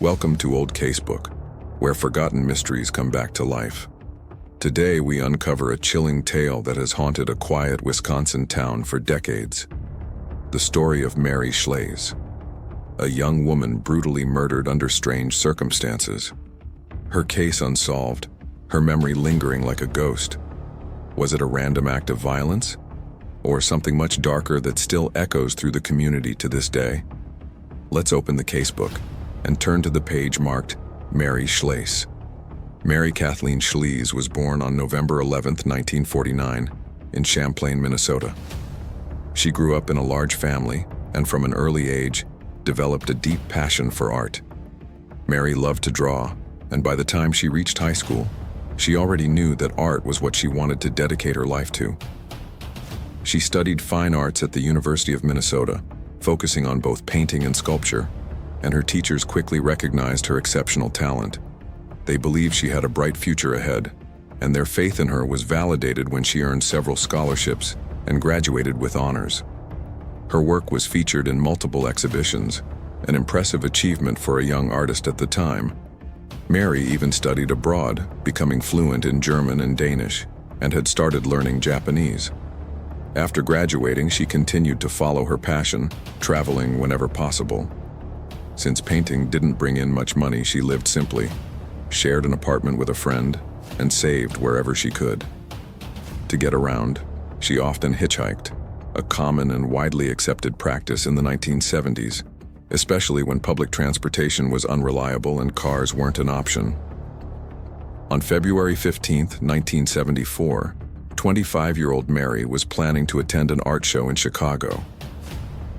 Welcome to Old Casebook, where forgotten mysteries come back to life. Today we uncover a chilling tale that has haunted a quiet Wisconsin town for decades. The story of Mary Schlais, a young woman brutally murdered under strange circumstances. Her case unsolved, her memory lingering like a ghost. Was it a random act of violence? Or something much darker that still echoes through the community to this day? Let's open the casebook and turn to the page marked Mary Schlais. Mary Kathleen Schlais was born on November 11, 1949, in Champlain, Minnesota. She grew up in a large family and from an early age developed a deep passion for art. Mary loved to draw, and by the time she reached high school, she already knew that art was what she wanted to dedicate her life to. She studied fine arts at the University of Minnesota, focusing on both painting and sculpture, and her teachers quickly recognized her exceptional talent. They believed she had a bright future ahead, and their faith in her was validated when she earned several scholarships and graduated with honors. Her work was featured in multiple exhibitions, an impressive achievement for a young artist at the time. Mary even studied abroad, becoming fluent in German and Danish, and had started learning Japanese. After graduating, she continued to follow her passion, traveling whenever possible. Since painting didn't bring in much money, she lived simply, shared an apartment with a friend, and saved wherever she could. To get around, she often hitchhiked, a common and widely accepted practice in the 1970s, especially when public transportation was unreliable and cars weren't an option. On February 15, 1974, 25-year-old Mary was planning to attend an art show in Chicago.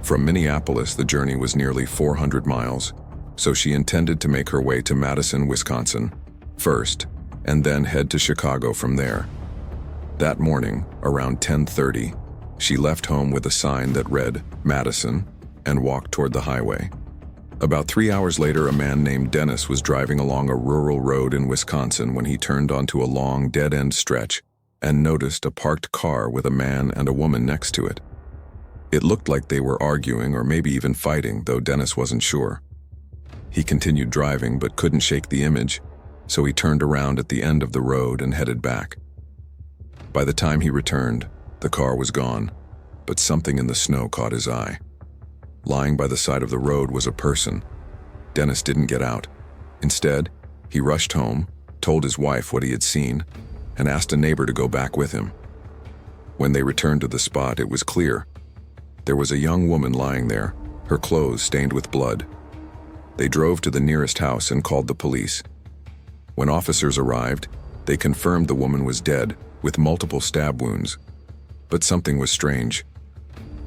From Minneapolis, the journey was nearly 400 miles, so she intended to make her way to Madison, Wisconsin, first, and then head to Chicago from there. That morning, around 10:30, she left home with a sign that read, Madison, and walked toward the highway. About 3 hours later, a man named Dennis was driving along a rural road in Wisconsin when he turned onto a long, dead-end stretch and noticed a parked car with a man and a woman next to it. It looked like they were arguing or maybe even fighting, though Dennis wasn't sure. He continued driving but couldn't shake the image, so he turned around at the end of the road and headed back. By the time he returned, the car was gone, but something in the snow caught his eye. Lying by the side of the road was a person. Dennis didn't get out. Instead, he rushed home, told his wife what he had seen, and asked a neighbor to go back with him. When they returned to the spot, it was clear. There was a young woman lying there, her clothes stained with blood. They drove to the nearest house and called the police. When officers arrived, they confirmed the woman was dead, with multiple stab wounds. But something was strange.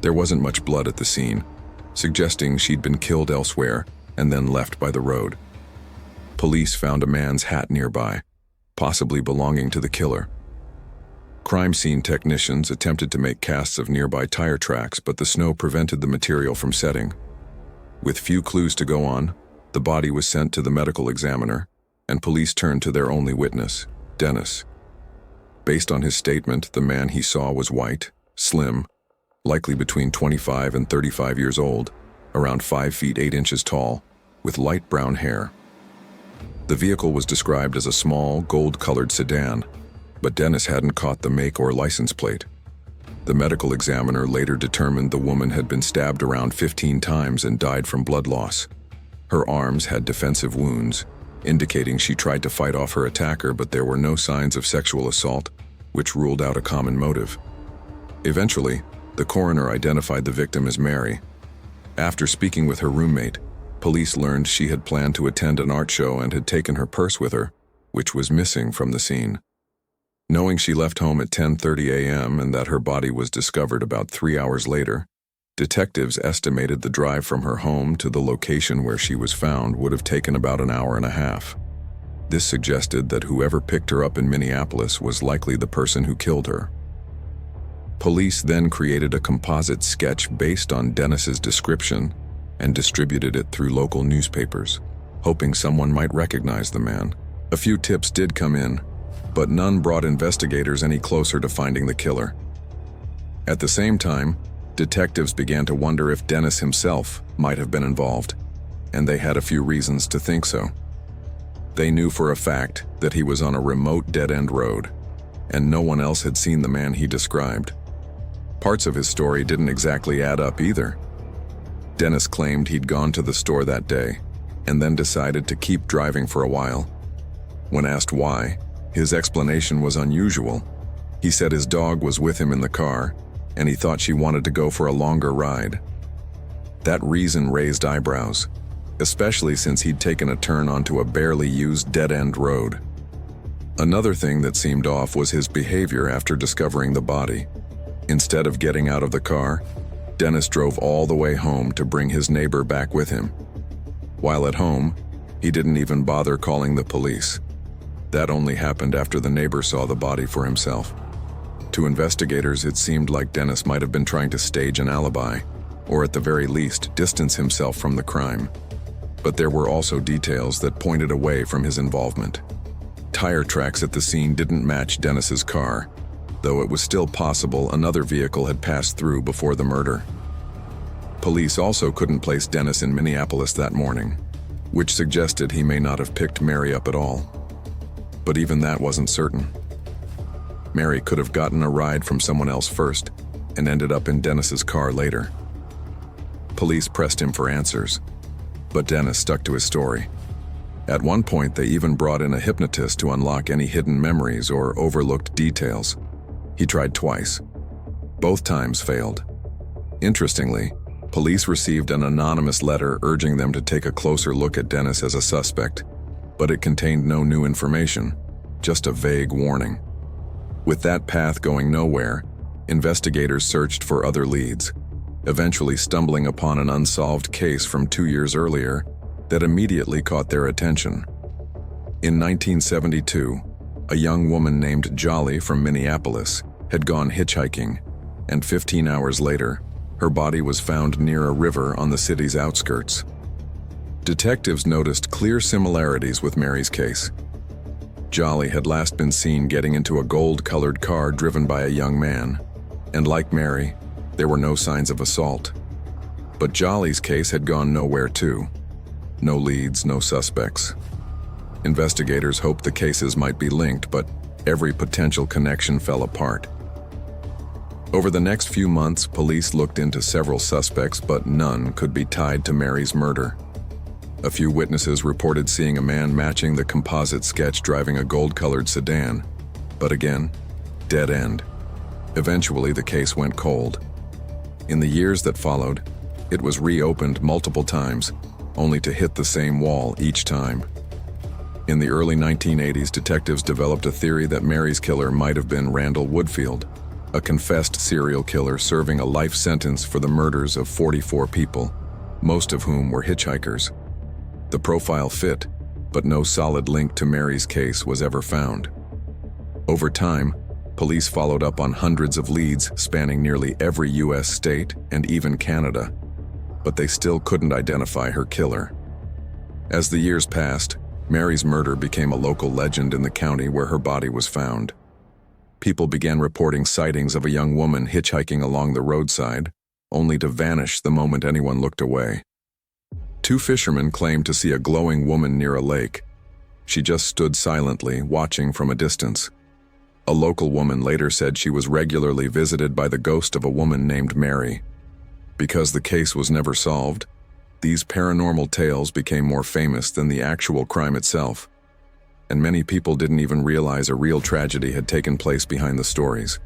There wasn't much blood at the scene, suggesting she'd been killed elsewhere and then left by the road. Police found a man's hat nearby, possibly belonging to the killer. Crime scene technicians attempted to make casts of nearby tire tracks, but the snow prevented the material from setting. With few clues to go on, the body was sent to the medical examiner, and police turned to their only witness, Dennis. Based on his statement, the man he saw was white, slim, likely between 25 and 35 years old, around 5 feet 8 inches tall, with light brown hair. The vehicle was described as a small, gold-colored sedan, but Dennis hadn't caught the make or license plate. The medical examiner later determined the woman had been stabbed around 15 times and died from blood loss. Her arms had defensive wounds, indicating she tried to fight off her attacker, but there were no signs of sexual assault, which ruled out a common motive. Eventually, the coroner identified the victim as Mary. After speaking with her roommate, police learned she had planned to attend an art show and had taken her purse with her, which was missing from the scene. Knowing she left home at 10:30 a.m. and that her body was discovered about 3 hours later, detectives estimated the drive from her home to the location where she was found would have taken about an hour and a half. This suggested that whoever picked her up in Minneapolis was likely the person who killed her. Police then created a composite sketch based on Dennis's description and distributed it through local newspapers, hoping someone might recognize the man. A few tips did come in, but none brought investigators any closer to finding the killer. At the same time, detectives began to wonder if Dennis himself might have been involved. and they had a few reasons to think so. They knew for a fact that he was on a remote dead-end road, and no one else had seen the man he described. Parts of his story didn't exactly add up either. Dennis claimed he'd gone to the store that day, and then decided to keep driving for a while. When asked why, his explanation was unusual. He said his dog was with him in the car, and he thought she wanted to go for a longer ride. That reason raised eyebrows, especially since he'd taken a turn onto a barely used dead-end road. Another thing that seemed off was his behavior after discovering the body. Instead of getting out of the car, Dennis drove all the way home to bring his neighbor back with him. While at home, he didn't even bother calling the police. That only happened after the neighbor saw the body for himself. To investigators, it seemed like Dennis might have been trying to stage an alibi, or at the very least, distance himself from the crime. But there were also details that pointed away from his involvement. Tire tracks at the scene didn't match Dennis's car, though it was still possible another vehicle had passed through before the murder. Police also couldn't place Dennis in Minneapolis that morning, which suggested he may not have picked Mary up at all. But even that wasn't certain. Mary could have gotten a ride from someone else first and ended up in Dennis's car later. Police pressed him for answers, but Dennis stuck to his story. At one point, they even brought in a hypnotist to unlock any hidden memories or overlooked details. He tried twice. Both times failed. Interestingly, police received an anonymous letter urging them to take a closer look at Dennis as a suspect, but it contained no new information, just a vague warning. With that path going nowhere, investigators searched for other leads, eventually stumbling upon an unsolved case from 2 years earlier that immediately caught their attention. In 1972, a young woman named Jolly from Minneapolis had gone hitchhiking, and 15 hours later, her body was found near a river on the city's outskirts. Detectives noticed clear similarities with Mary's case. Jolly had last been seen getting into a gold-colored car driven by a young man, and like Mary, there were no signs of assault. But Jolly's case had gone nowhere too. No leads, no suspects. Investigators hoped the cases might be linked, but every potential connection fell apart. Over the next few months, police looked into several suspects, but none could be tied to Mary's murder. A few witnesses reported seeing a man matching the composite sketch driving a gold-colored sedan, but again, dead end. Eventually, the case went cold. In the years that followed, it was reopened multiple times, only to hit the same wall each time. In the early 1980s, detectives developed a theory that Mary's killer might have been Randall Woodfield, a confessed serial killer serving a life sentence for the murders of 44 people, most of whom were hitchhikers. The profile fit, but no solid link to Mary's case was ever found. Over time, police followed up on hundreds of leads spanning nearly every U.S. state and even Canada, but they still couldn't identify her killer. As the years passed, Mary's murder became a local legend in the county where her body was found. People began reporting sightings of a young woman hitchhiking along the roadside, only to vanish the moment anyone looked away. 2 fishermen claimed to see a glowing woman near a lake. She just stood silently, watching from a distance. A local woman later said she was regularly visited by the ghost of a woman named Mary. Because the case was never solved, these paranormal tales became more famous than the actual crime itself, and many people didn't even realize a real tragedy had taken place behind the stories.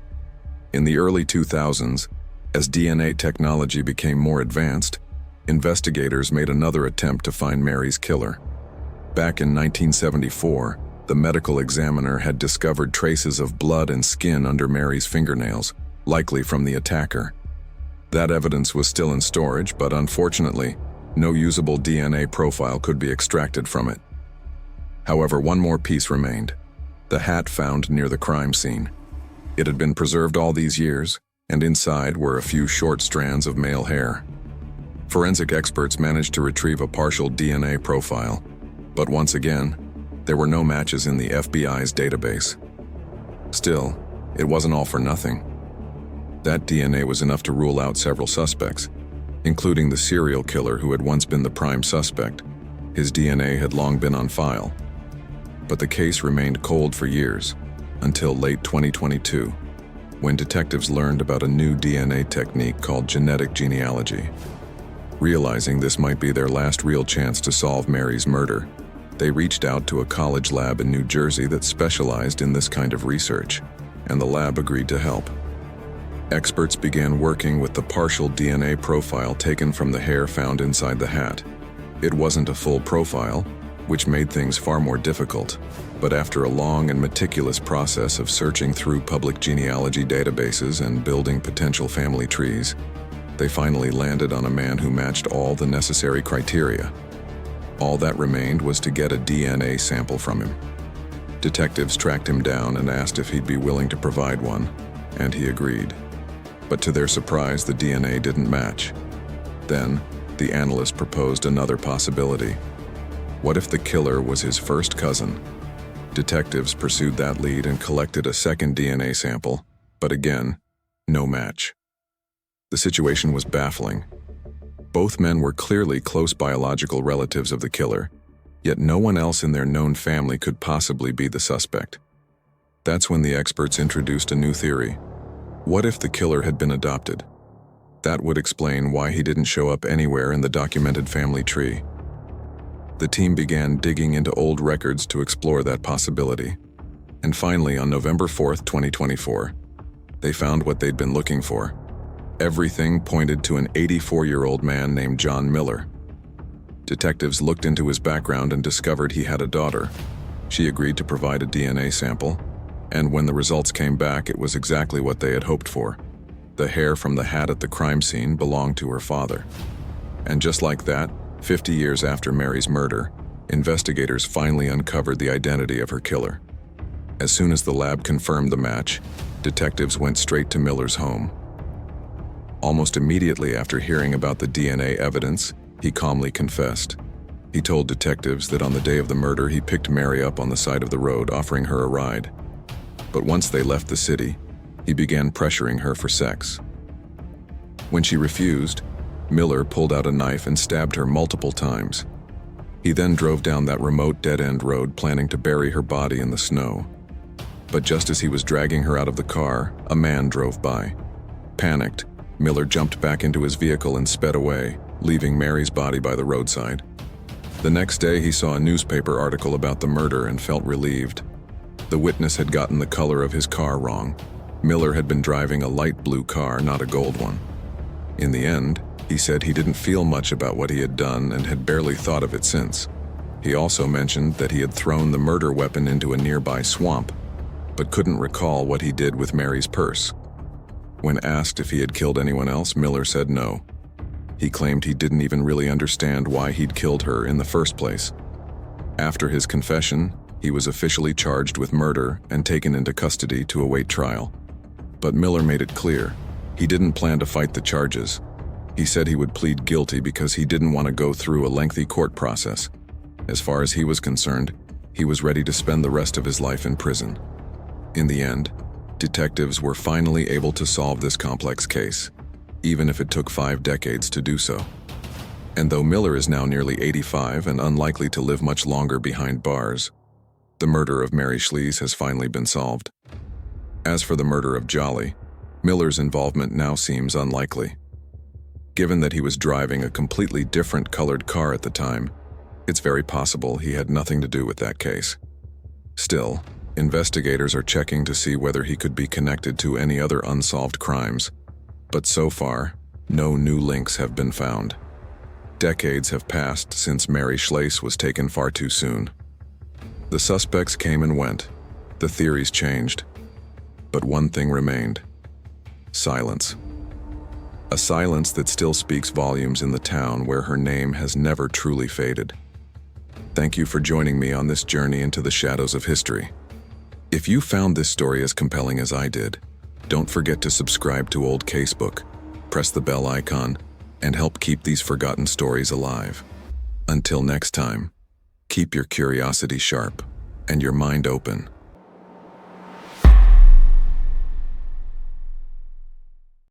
In the early 2000s, as DNA technology became more advanced, investigators made another attempt to find Mary's killer. Back in 1974, the medical examiner had discovered traces of blood and skin under Mary's fingernails, likely from the attacker. That evidence was still in storage, but unfortunately, no usable DNA profile could be extracted from it. However, one more piece remained: the hat found near the crime scene. It had been preserved all these years, and inside were a few short strands of male hair. Forensic experts managed to retrieve a partial DNA profile, but once again, there were no matches in the FBI's database. Still, it wasn't all for nothing. That DNA was enough to rule out several suspects, including the serial killer who had once been the prime suspect. His DNA had long been on file. But the case remained cold for years, until late 2022, when detectives learned about a new DNA technique called genetic genealogy. Realizing this might be their last real chance to solve Mary's murder, they reached out to a college lab in New Jersey that specialized in this kind of research, and the lab agreed to help. Experts began working with the partial DNA profile taken from the hair found inside the hat. It wasn't a full profile, which made things far more difficult, but after a long and meticulous process of searching through public genealogy databases and building potential family trees, they finally landed on a man who matched all the necessary criteria. All that remained was to get a DNA sample from him. Detectives tracked him down and asked if he'd be willing to provide one, and he agreed. But to their surprise, the DNA didn't match. Then, the analyst proposed another possibility. What if the killer was his first cousin? Detectives pursued that lead and collected a second DNA sample, but again, no match. The situation was baffling. Both men were clearly close biological relatives of the killer, yet no one else in their known family could possibly be the suspect. That's when the experts introduced a new theory. What if the killer had been adopted? That would explain why he didn't show up anywhere in the documented family tree. The team began digging into old records to explore that possibility. And finally, on November 4th, 2024, they found what they'd been looking for. Everything pointed to an 84-year-old man named John Miller. Detectives looked into his background and discovered he had a daughter. She agreed to provide a DNA sample, and when the results came back, it was exactly what they had hoped for. The hair from the hat at the crime scene belonged to her father. And just like that, 50 years after Mary's murder, investigators finally uncovered the identity of her killer. As soon as the lab confirmed the match, detectives went straight to Miller's home. Almost immediately after hearing about the DNA evidence, he calmly confessed. He told detectives that on the day of the murder, he picked Mary up on the side of the road, offering her a ride. But once they left the city, he began pressuring her for sex. When she refused, Miller pulled out a knife and stabbed her multiple times. He then drove down that remote dead-end road, planning to bury her body in the snow. But just as he was dragging her out of the car, a man drove by. Panicked, Miller jumped back into his vehicle and sped away, leaving Mary's body by the roadside. The next day, he saw a newspaper article about the murder and felt relieved. The witness had gotten the color of his car wrong. Miller had been driving a light blue car, not a gold one. In the end, he said he didn't feel much about what he had done and had barely thought of it since. He also mentioned that he had thrown the murder weapon into a nearby swamp, but couldn't recall what he did with Mary's purse. When asked if he had killed anyone else, Miller said no. He claimed he didn't even really understand why he'd killed her in the first place. After his confession, he was officially charged with murder and taken into custody to await trial. But Miller made it clear, he didn't plan to fight the charges. He said he would plead guilty because he didn't want to go through a lengthy court process. As far as he was concerned, he was ready to spend the rest of his life in prison. In the end, detectives were finally able to solve this complex case, even if it took 5 decades to do so. And though Miller is now nearly 85 and unlikely to live much longer behind bars, the murder of Mary Schlais has finally been solved. As for the murder of Jolly, Miller's involvement now seems unlikely. Given that he was driving a completely different colored car at the time, it's very possible he had nothing to do with that case. Still, investigators are checking to see whether he could be connected to any other unsolved crimes, but so far, no new links have been found. Decades have passed since Mary Schlais was taken far too soon. The suspects came and went, the theories changed, but one thing remained: silence. A silence that still speaks volumes in the town where her name has never truly faded. Thank you for joining me on this journey into the shadows of history. If you found this story as compelling as I did, don't forget to subscribe to Old Casebook, press the bell icon, and help keep these forgotten stories alive. Until next time, keep your curiosity sharp and your mind open.